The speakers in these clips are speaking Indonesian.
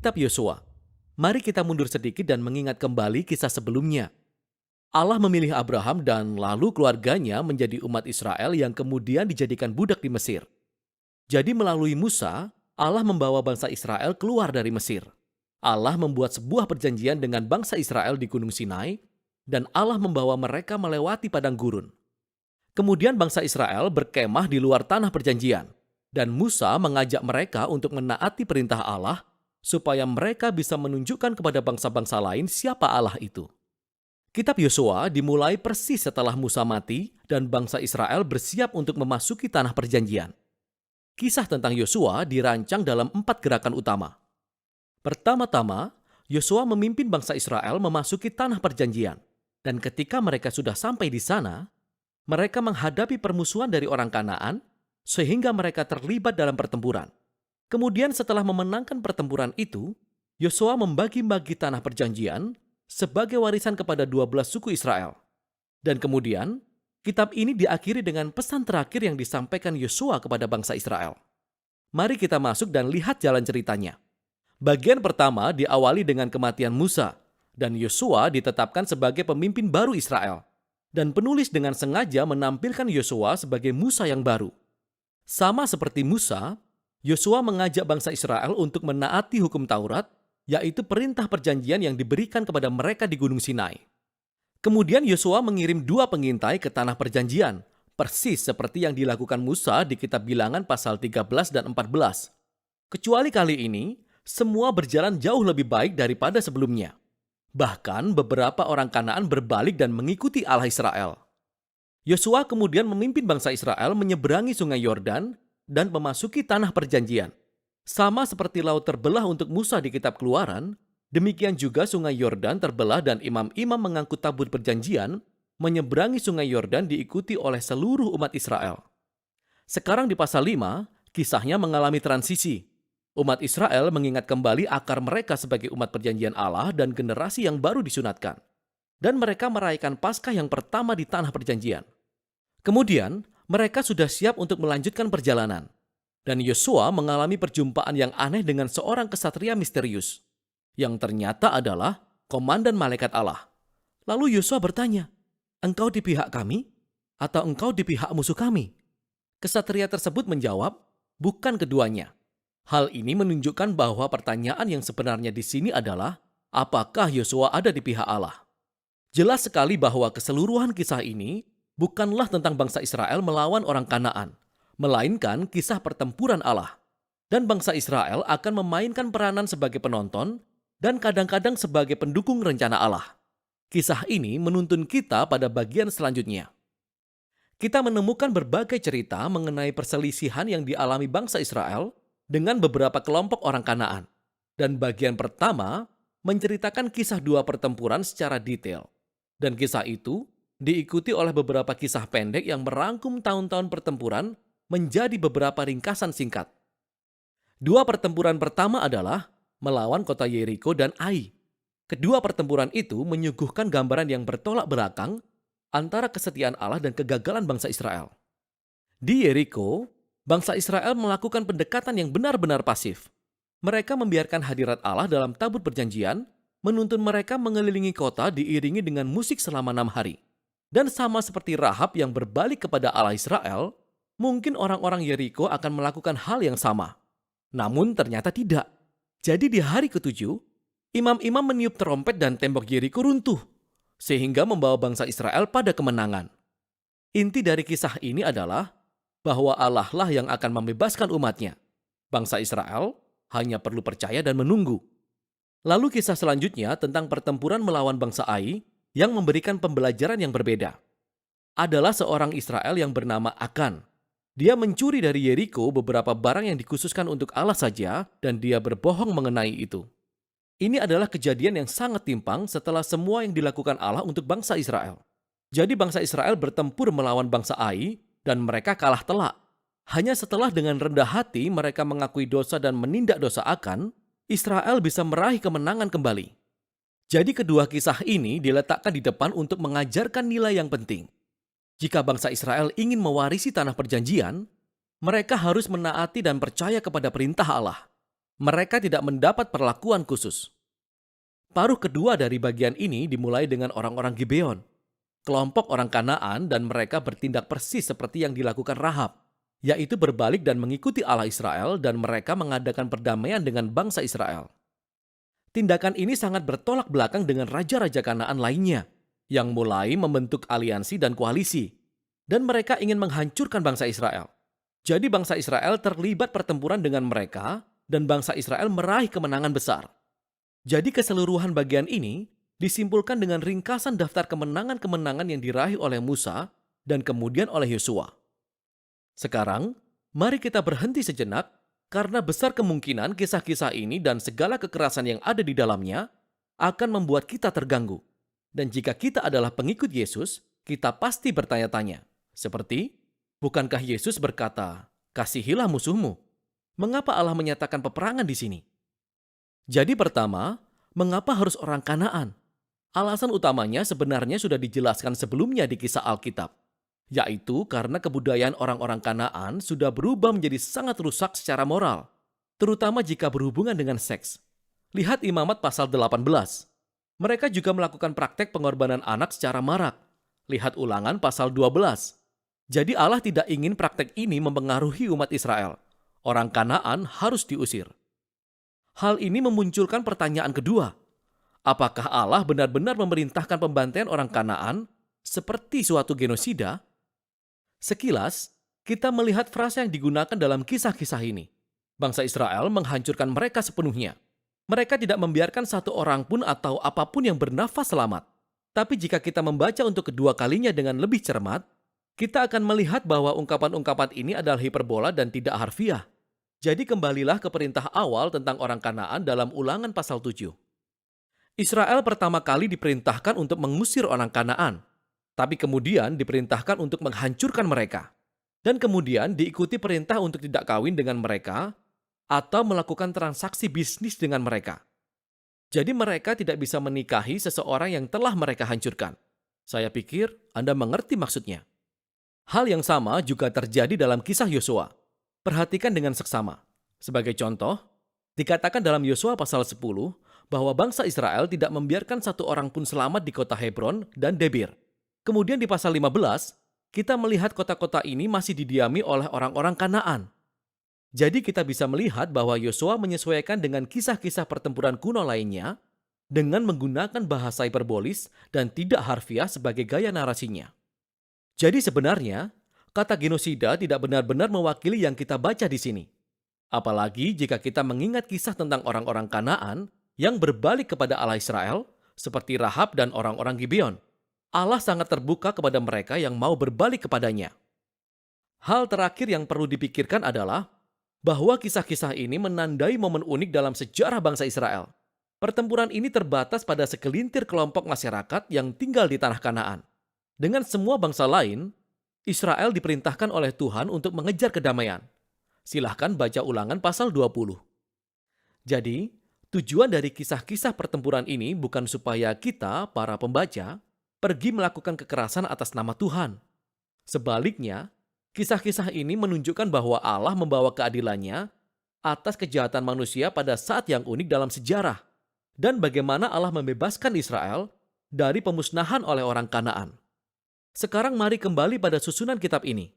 Kitab Yosua. Mari kita mundur sedikit dan mengingat kembali kisah sebelumnya. Allah memilih Abraham dan lalu keluarganya menjadi umat Israel yang kemudian dijadikan budak di Mesir. Jadi melalui Musa, Allah membawa bangsa Israel keluar dari Mesir. Allah membuat sebuah perjanjian dengan bangsa Israel di Gunung Sinai, dan Allah membawa mereka melewati padang gurun. Kemudian bangsa Israel berkemah di luar tanah perjanjian, dan Musa mengajak mereka untuk menaati perintah Allah, supaya mereka bisa menunjukkan kepada bangsa-bangsa lain siapa Allah itu. Kitab Yosua dimulai persis setelah Musa mati dan bangsa Israel bersiap untuk memasuki tanah perjanjian. Kisah tentang Yosua dirancang dalam 4 gerakan utama. Pertama-tama, Yosua memimpin bangsa Israel memasuki tanah perjanjian. Dan ketika mereka sudah sampai di sana, mereka menghadapi permusuhan dari orang Kanaan sehingga mereka terlibat dalam pertempuran. Kemudian setelah memenangkan pertempuran itu, Yosua membagi-bagi tanah perjanjian sebagai warisan kepada 12 suku Israel. Dan kemudian, kitab ini diakhiri dengan pesan terakhir yang disampaikan Yosua kepada bangsa Israel. Mari kita masuk dan lihat jalan ceritanya. Bagian pertama diawali dengan kematian Musa, dan Yosua ditetapkan sebagai pemimpin baru Israel. Dan penulis dengan sengaja menampilkan Yosua sebagai Musa yang baru. Sama seperti Musa, Yosua mengajak bangsa Israel untuk menaati hukum Taurat, yaitu perintah perjanjian yang diberikan kepada mereka di Gunung Sinai. Kemudian Yosua mengirim 2 pengintai ke tanah perjanjian, persis seperti yang dilakukan Musa di kitab Bilangan pasal 13 dan 14. Kecuali kali ini, semua berjalan jauh lebih baik daripada sebelumnya. Bahkan beberapa orang Kanaan berbalik dan mengikuti Allah Israel. Yosua kemudian memimpin bangsa Israel menyeberangi sungai Yordan dan memasuki tanah perjanjian. Sama seperti laut terbelah untuk Musa di kitab Keluaran, demikian juga sungai Yordan terbelah dan imam-imam mengangkut tabut perjanjian menyeberangi sungai Yordan diikuti oleh seluruh umat Israel. Sekarang di pasal 5, kisahnya mengalami transisi. Umat Israel mengingat kembali akar mereka sebagai umat perjanjian Allah dan generasi yang baru disunatkan. Dan mereka merayakan Paskah yang pertama di tanah perjanjian. Kemudian, mereka sudah siap untuk melanjutkan perjalanan. Dan Yosua mengalami perjumpaan yang aneh dengan seorang kesatria misterius, yang ternyata adalah komandan malaikat Allah. Lalu Yosua bertanya, "Engkau di pihak kami, atau engkau di pihak musuh kami?" Kesatria tersebut menjawab, "Bukan keduanya." Hal ini menunjukkan bahwa pertanyaan yang sebenarnya di sini adalah, apakah Yosua ada di pihak Allah? Jelas sekali bahwa keseluruhan kisah ini bukanlah tentang bangsa Israel melawan orang Kanaan, melainkan kisah pertempuran Allah. Dan bangsa Israel akan memainkan peranan sebagai penonton dan kadang-kadang sebagai pendukung rencana Allah. Kisah ini menuntun kita pada bagian selanjutnya. Kita menemukan berbagai cerita mengenai perselisihan yang dialami bangsa Israel dengan beberapa kelompok orang Kanaan. Dan bagian pertama menceritakan kisah 2 pertempuran secara detail. Dan kisah itu diikuti oleh beberapa kisah pendek yang merangkum tahun-tahun pertempuran menjadi beberapa ringkasan singkat. 2 pertempuran pertama adalah melawan kota Yeriko dan Ai. Kedua pertempuran itu menyuguhkan gambaran yang bertolak belakang antara kesetiaan Allah dan kegagalan bangsa Israel. Di Yeriko, bangsa Israel melakukan pendekatan yang benar-benar pasif. Mereka membiarkan hadirat Allah dalam tabut perjanjian, menuntun mereka mengelilingi kota diiringi dengan musik selama 6 hari. Dan sama seperti Rahab yang berbalik kepada Allah Israel, mungkin orang-orang Yeriko akan melakukan hal yang sama. Namun ternyata tidak. Jadi di hari ke-7, imam-imam meniup trompet dan tembok Yeriko runtuh, sehingga membawa bangsa Israel pada kemenangan. Inti dari kisah ini adalah bahwa Allah lah yang akan membebaskan umatnya. Bangsa Israel hanya perlu percaya dan menunggu. Lalu kisah selanjutnya tentang pertempuran melawan bangsa Ai yang memberikan pembelajaran yang berbeda. Adalah seorang Israel yang bernama Akan. Dia mencuri dari Yeriko beberapa barang yang dikhususkan untuk Allah saja dan dia berbohong mengenai itu. Ini adalah kejadian yang sangat timpang setelah semua yang dilakukan Allah untuk bangsa Israel. Jadi bangsa Israel bertempur melawan bangsa Ai dan mereka kalah telak. Hanya setelah dengan rendah hati mereka mengakui dosa dan menindak dosa Akan, Israel bisa meraih kemenangan kembali. Jadi kedua kisah ini diletakkan di depan untuk mengajarkan nilai yang penting. Jika bangsa Israel ingin mewarisi tanah perjanjian, mereka harus menaati dan percaya kepada perintah Allah. Mereka tidak mendapat perlakuan khusus. Paruh kedua dari bagian ini dimulai dengan orang-orang Gibeon, kelompok orang Kanaan, dan mereka bertindak persis seperti yang dilakukan Rahab, yaitu berbalik dan mengikuti Allah Israel, dan mereka mengadakan perdamaian dengan bangsa Israel. Tindakan ini sangat bertolak belakang dengan raja-raja Kanaan lainnya, yang mulai membentuk aliansi dan koalisi, dan mereka ingin menghancurkan bangsa Israel. Jadi bangsa Israel terlibat pertempuran dengan mereka, dan bangsa Israel meraih kemenangan besar. Jadi keseluruhan bagian ini disimpulkan dengan ringkasan daftar kemenangan-kemenangan yang diraih oleh Musa dan kemudian oleh Yosua. Sekarang, mari kita berhenti sejenak karena besar kemungkinan kisah-kisah ini dan segala kekerasan yang ada di dalamnya akan membuat kita terganggu. Dan jika kita adalah pengikut Yesus, kita pasti bertanya-tanya. Seperti, bukankah Yesus berkata, "Kasihilah musuhmu"? Mengapa Allah menyatakan peperangan di sini? Jadi pertama, mengapa harus orang Kanaan? Alasan utamanya sebenarnya sudah dijelaskan sebelumnya di kisah Alkitab, yaitu karena kebudayaan orang-orang Kanaan sudah berubah menjadi sangat rusak secara moral, terutama jika berhubungan dengan seks. Lihat Imamat pasal 18. Mereka juga melakukan praktek pengorbanan anak secara marak. Lihat Ulangan pasal 12. Jadi Allah tidak ingin praktek ini mempengaruhi umat Israel. Orang Kanaan harus diusir. Hal ini memunculkan pertanyaan kedua. Apakah Allah benar-benar memerintahkan pembantaian orang Kanaan seperti suatu genosida? Sekilas, kita melihat frasa yang digunakan dalam kisah-kisah ini. Bangsa Israel menghancurkan mereka sepenuhnya. Mereka tidak membiarkan satu orang pun atau apapun yang bernafas selamat. Tapi jika kita membaca untuk kedua kalinya dengan lebih cermat, kita akan melihat bahwa ungkapan-ungkapan ini adalah hiperbola dan tidak harfiah. Jadi kembalilah ke perintah awal tentang orang Kanaan dalam Ulangan pasal 7. Israel pertama kali diperintahkan untuk mengusir orang Kanaan, tapi kemudian diperintahkan untuk menghancurkan mereka. Dan kemudian diikuti perintah untuk tidak kawin dengan mereka atau melakukan transaksi bisnis dengan mereka. Jadi mereka tidak bisa menikahi seseorang yang telah mereka hancurkan. Saya pikir Anda mengerti maksudnya. Hal yang sama juga terjadi dalam kisah Yosua. Perhatikan dengan seksama. Sebagai contoh, dikatakan dalam Yosua pasal 10 bahwa bangsa Israel tidak membiarkan satu orang pun selamat di kota Hebron dan Debir. Kemudian di pasal 15, kita melihat kota-kota ini masih didiami oleh orang-orang Kanaan. Jadi kita bisa melihat bahwa Yosua menyesuaikan dengan kisah-kisah pertempuran kuno lainnya dengan menggunakan bahasa hiperbolis dan tidak harfiah sebagai gaya narasinya. Jadi sebenarnya, kata genosida tidak benar-benar mewakili yang kita baca di sini. Apalagi jika kita mengingat kisah tentang orang-orang Kanaan yang berbalik kepada Allah Israel, seperti Rahab dan orang-orang Gibeon. Allah sangat terbuka kepada mereka yang mau berbalik kepadanya. Hal terakhir yang perlu dipikirkan adalah bahwa kisah-kisah ini menandai momen unik dalam sejarah bangsa Israel. Pertempuran ini terbatas pada segelintir kelompok masyarakat yang tinggal di tanah Kanaan. Dengan semua bangsa lain, Israel diperintahkan oleh Tuhan untuk mengejar kedamaian. Silahkan baca Ulangan pasal 20. Jadi, tujuan dari kisah-kisah pertempuran ini bukan supaya kita, para pembaca, pergi melakukan kekerasan atas nama Tuhan. Sebaliknya, kisah-kisah ini menunjukkan bahwa Allah membawa keadilannya atas kejahatan manusia pada saat yang unik dalam sejarah, dan bagaimana Allah membebaskan Israel dari pemusnahan oleh orang Kanaan. Sekarang mari kembali pada susunan kitab ini.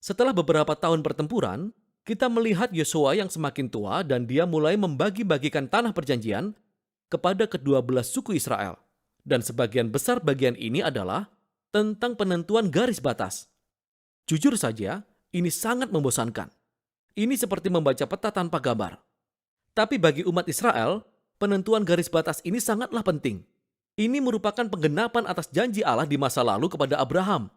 Setelah beberapa tahun pertempuran, kita melihat Yosua yang semakin tua dan dia mulai membagi-bagikan tanah perjanjian kepada kedua belah suku Israel. Dan sebagian besar bagian ini adalah tentang penentuan garis batas. Jujur saja, ini sangat membosankan. Ini seperti membaca peta tanpa gambar. Tapi bagi umat Israel, penentuan garis batas ini sangatlah penting. Ini merupakan penggenapan atas janji Allah di masa lalu kepada Abraham,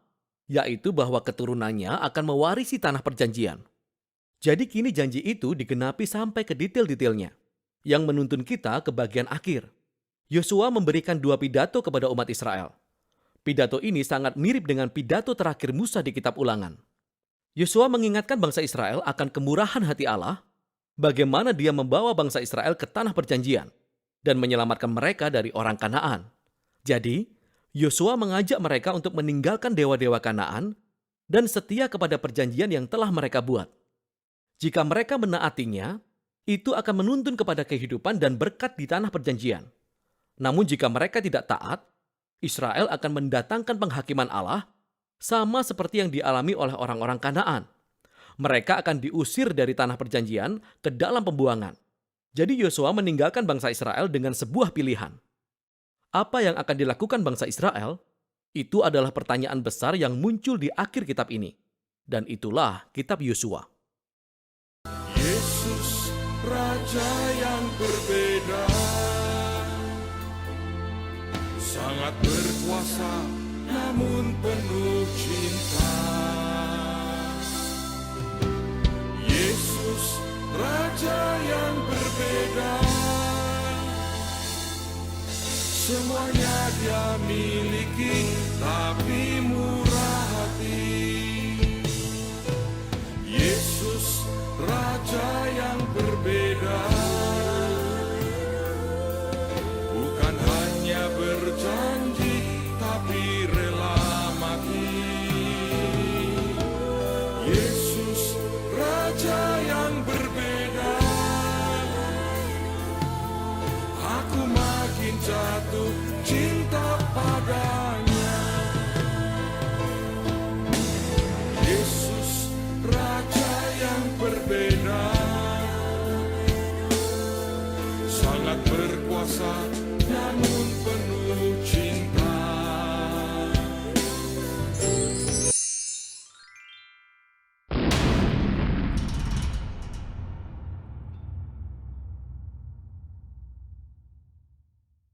yaitu bahwa keturunannya akan mewarisi tanah perjanjian. Jadi kini janji itu digenapi sampai ke detail-detailnya, yang menuntun kita ke bagian akhir. Yosua memberikan 2 pidato kepada umat Israel. Pidato ini sangat mirip dengan pidato terakhir Musa di kitab Ulangan. Yosua mengingatkan bangsa Israel akan kemurahan hati Allah, bagaimana dia membawa bangsa Israel ke tanah perjanjian, dan menyelamatkan mereka dari orang Kanaan. Jadi, Yosua mengajak mereka untuk meninggalkan dewa-dewa Kanaan dan setia kepada perjanjian yang telah mereka buat. Jika mereka menaatinya, itu akan menuntun kepada kehidupan dan berkat di tanah perjanjian. Namun jika mereka tidak taat, Israel akan mendatangkan penghakiman Allah sama seperti yang dialami oleh orang-orang Kanaan. Mereka akan diusir dari tanah perjanjian ke dalam pembuangan. Jadi Yosua meninggalkan bangsa Israel dengan sebuah pilihan. Apa yang akan dilakukan bangsa Israel? Itu adalah pertanyaan besar yang muncul di akhir kitab ini. Dan itulah kitab Yosua. Yesus, Raja yang berbeda, sangat berkuasa namun penuh cinta. Yesus, Raja yang berbeda, semuanya Dia miliki, tapi murah hati. Yesus, Raja yang berbeda, bukan hanya berjanji, tapi rela mati. Yesus, Raja yang berbeda, aku makin jatuh cinta padanya. Yesus, Raja yang berbeda, sangat berkuasa